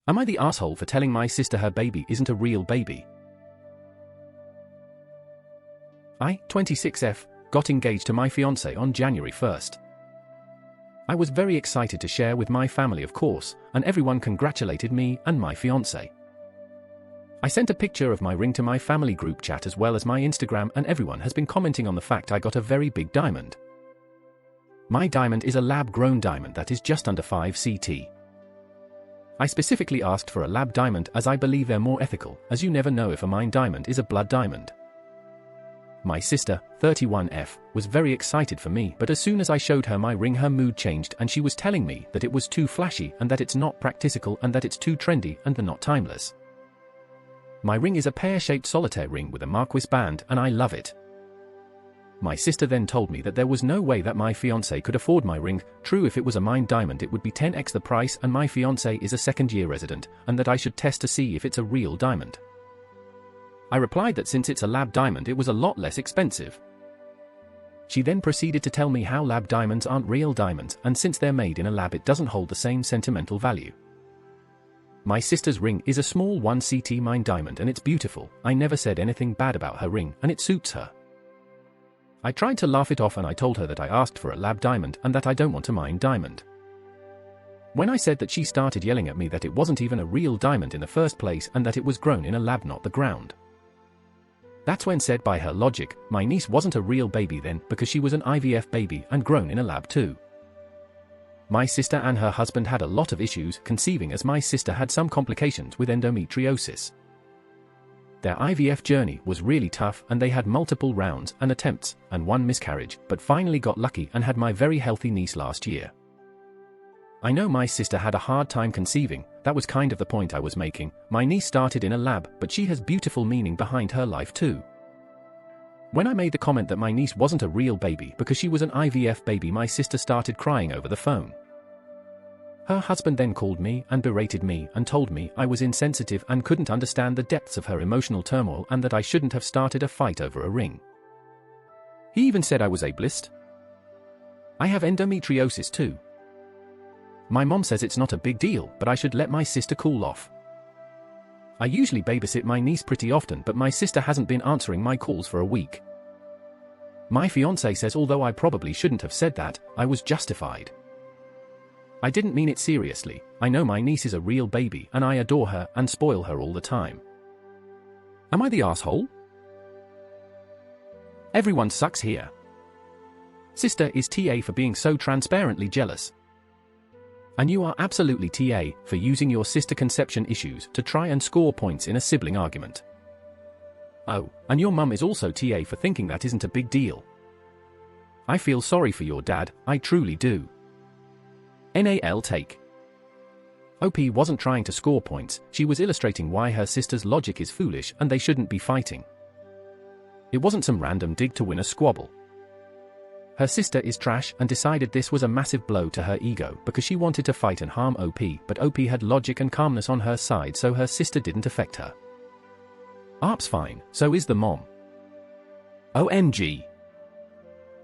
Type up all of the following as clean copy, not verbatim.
Am I the asshole for telling my sister her baby isn't a real baby? I, 26F, got engaged to my fiance on January 1st. I was very excited to share with my family, of course, and everyone congratulated me and my fiance. I sent a picture of my ring to my family group chat as well as my Instagram, and everyone has been commenting on the fact I got a very big diamond. My diamond is a lab-grown diamond that is just under 5 CT. I specifically asked for a lab diamond as I believe they're more ethical, as you never know if a mine diamond is a blood diamond. My sister, 31F, was very excited for me, but as soon as I showed her my ring her mood changed and she was telling me that it was too flashy and that it's not practical and that it's too trendy and they're not timeless. My ring is a pear-shaped solitaire ring with a marquis band and I love it. My sister then told me that there was no way that my fiancé could afford my ring. True, if it was a mine diamond it would be 10x the price, and my fiancé is a second-year resident, and that I should test to see if it's a real diamond. I replied that since it's a lab diamond it was a lot less expensive. She then proceeded to tell me how lab diamonds aren't real diamonds, and since they're made in a lab it doesn't hold the same sentimental value. My sister's ring is a small 1 CT mine diamond and it's beautiful. I never said anything bad about her ring and it suits her. I tried to laugh it off and I told her that I asked for a lab diamond and that I don't want a mine diamond. When I said that, she started yelling at me that it wasn't even a real diamond in the first place and that it was grown in a lab, not the ground. That's when said by her logic, my niece wasn't a real baby then because she was an IVF baby and grown in a lab too. My sister and her husband had a lot of issues conceiving as my sister had some complications with endometriosis. Their IVF journey was really tough and they had multiple rounds and attempts and one miscarriage, but finally got lucky and had my very healthy niece last year. I know my sister had a hard time conceiving. That was kind of the point I was making. My niece started in a lab, but she has beautiful meaning behind her life too. When I made the comment that my niece wasn't a real baby because she was an IVF baby, my sister started crying over the phone. Her husband then called me and berated me and told me I was insensitive and couldn't understand the depths of her emotional turmoil and that I shouldn't have started a fight over a ring. He even said I was ableist. I have endometriosis too. My mom says it's not a big deal, but I should let my sister cool off. I usually babysit my niece pretty often, but my sister hasn't been answering my calls for a week. My fiancé says although I probably shouldn't have said that, I was justified. I didn't mean it seriously. I know my niece is a real baby and I adore her and spoil her all the time. Am I the asshole? Everyone sucks here. Sister is TA for being so transparently jealous. And you are absolutely TA for using your sister conception issues to try and score points in a sibling argument. Oh, and your mum is also TA for thinking that isn't a big deal. I feel sorry for your dad, I truly do. NAL take. OP wasn't trying to score points, she was illustrating why her sister's logic is foolish and they shouldn't be fighting. It wasn't some random dig to win a squabble. Her sister is trash and decided this was a massive blow to her ego because she wanted to fight and harm OP, but OP had logic and calmness on her side, so her sister didn't affect her. ARP's fine, so is the mom. OMG.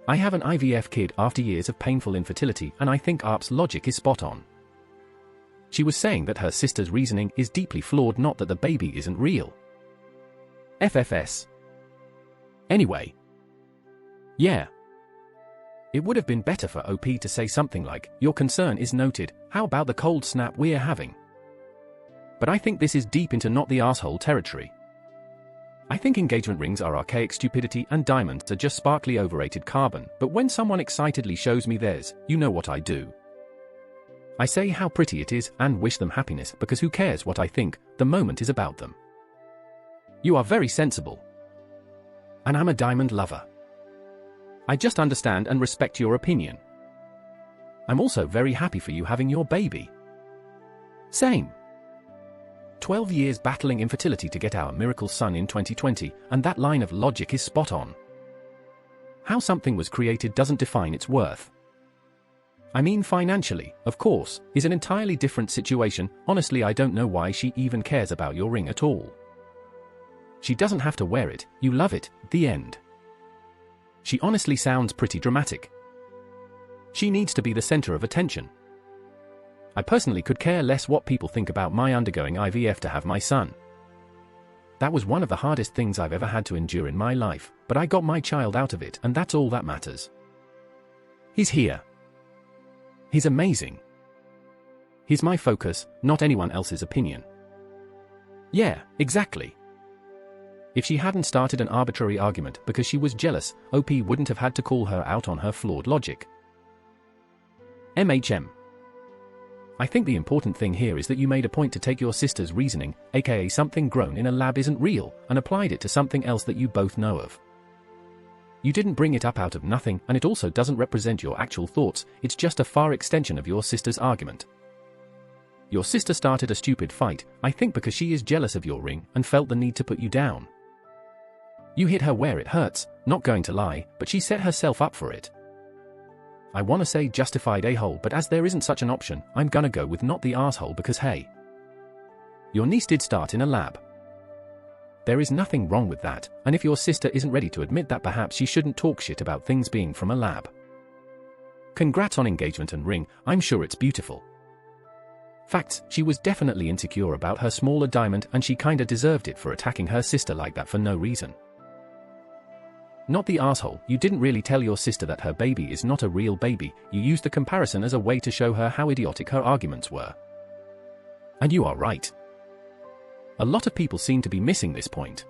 I have an IVF kid after years of painful infertility and I think ARP's logic is spot on. She was saying that her sister's reasoning is deeply flawed, not that the baby isn't real. FFS. Anyway. Yeah. It would have been better for OP to say something like, your concern is noted, how about the cold snap we're having? But I think this is deep into not the asshole territory. I think engagement rings are archaic stupidity and diamonds are just sparkly overrated carbon, but when someone excitedly shows me theirs, you know what I do. I say how pretty it is and wish them happiness because who cares what I think, the moment is about them. You are very sensible. And I'm a diamond lover. I just understand and respect your opinion. I'm also very happy for you having your baby. Same. 12 years battling infertility to get our miracle son in 2020, and that line of logic is spot on. How something was created doesn't define its worth. I mean financially, of course, is an entirely different situation. Honestly, I don't know why she even cares about your ring at all. She doesn't have to wear it, you love it, the end. She honestly sounds pretty dramatic. She needs to be the center of attention. I personally could care less what people think about my undergoing IVF to have my son. That was one of the hardest things I've ever had to endure in my life, but I got my child out of it, and that's all that matters. He's here. He's amazing. He's my focus, not anyone else's opinion. Yeah, exactly. If she hadn't started an arbitrary argument because she was jealous, OP wouldn't have had to call her out on her flawed logic. MHM. I think the important thing here is that you made a point to take your sister's reasoning, aka something grown in a lab isn't real, and applied it to something else that you both know of. You didn't bring it up out of nothing, and it also doesn't represent your actual thoughts, it's just a far extension of your sister's argument. Your sister started a stupid fight, I think because she is jealous of your ring and felt the need to put you down. You hit her where it hurts, not going to lie, but she set herself up for it. I wanna say justified a-hole, but as there isn't such an option, I'm gonna go with not the asshole because hey. Your niece did start in a lab. There is nothing wrong with that, and if your sister isn't ready to admit that, perhaps she shouldn't talk shit about things being from a lab. Congrats on engagement and ring, I'm sure it's beautiful. Facts, she was definitely insecure about her smaller diamond and she kinda deserved it for attacking her sister like that for no reason. Not the asshole, you didn't really tell your sister that her baby is not a real baby, you used the comparison as a way to show her how idiotic her arguments were. And you are right. A lot of people seem to be missing this point.